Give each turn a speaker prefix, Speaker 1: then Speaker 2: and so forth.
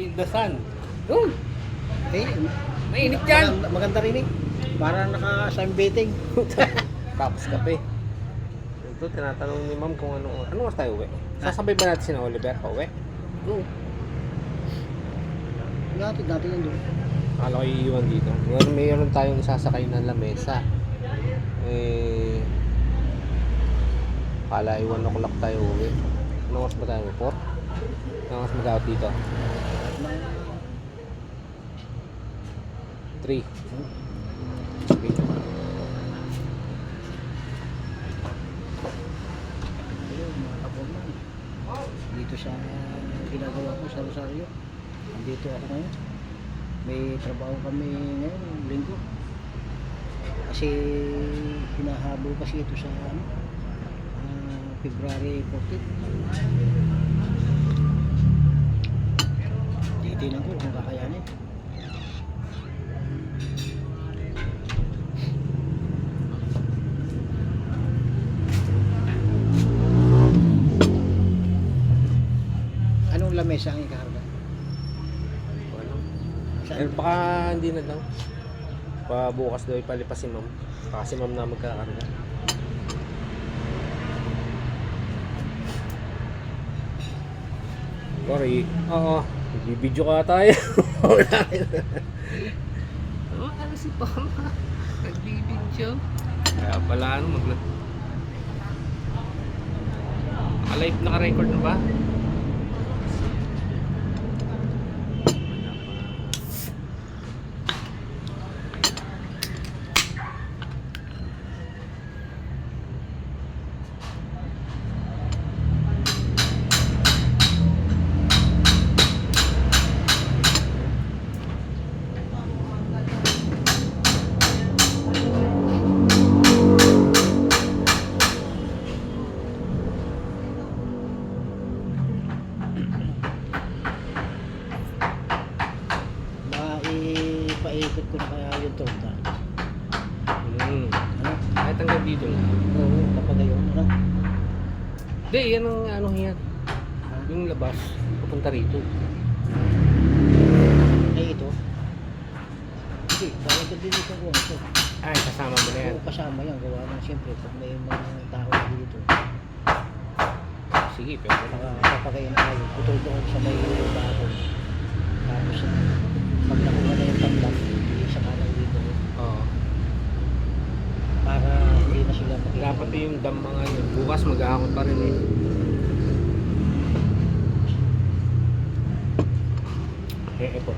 Speaker 1: feel the sun. Yun.
Speaker 2: Eh,
Speaker 1: Mainit yan.
Speaker 2: maganda rin eh. Para naka-sunbathing.
Speaker 1: Tapos kape. Ito, tinatanong ni ma'am kung ano oras tayo uwi. Sasabay ba natin si Oliver pa uwi?
Speaker 2: Oo. Natin yan doon.
Speaker 1: Akala ko iiwan dito. Ngayon mayroon tayong isasakay na lamesa. Akala 1 o'clock tayo uwi. Anong oras ba tayo? 4? Anong oras mag-out dito? 3. Okay.
Speaker 2: Ayun, mga kaporman. Dito sa ginagawa ko sa Rosario. Andito ako ngayon. May trabaho kami ngayon, linggo. Kasi hinahabol kasi ito sa February 14. Titinan ko kung kakayanin. Anong lamesa ang ikaharga?
Speaker 1: Baka hindi na daw. Bukas daw ipalipas si ma'am. Baka si ma'am na magkakarga. Sorry. Oo. Bibidyo ka tayo. Ano si Pama? Nagbibidyo. Kaya pala Alive naka-record na ba?
Speaker 2: Maipaikot ko na kaya yung torta. Ano?
Speaker 1: Kahit hanggang dito na.
Speaker 2: Oo, kapag ayun, ano?
Speaker 1: Hindi, yan ang ano yan. Yung labas, papunta rito.
Speaker 2: Eh, ito? Hindi, parang dito ko ito.
Speaker 1: Ay, kasama mo na yan.
Speaker 2: Oo, kasama yan. Gawa na siyempre pag may mga tao dito.
Speaker 1: Sige, pero
Speaker 2: Kapagayin tayo. Putol doon sa may bago. Tapos, pag nakuha na yung tablat, isa ka lang dito.
Speaker 1: Oo.
Speaker 2: Para hindi na sila makikita.
Speaker 1: Dapat yung dam mga yun. Bukas mag-aakot pa rin eh. Ito.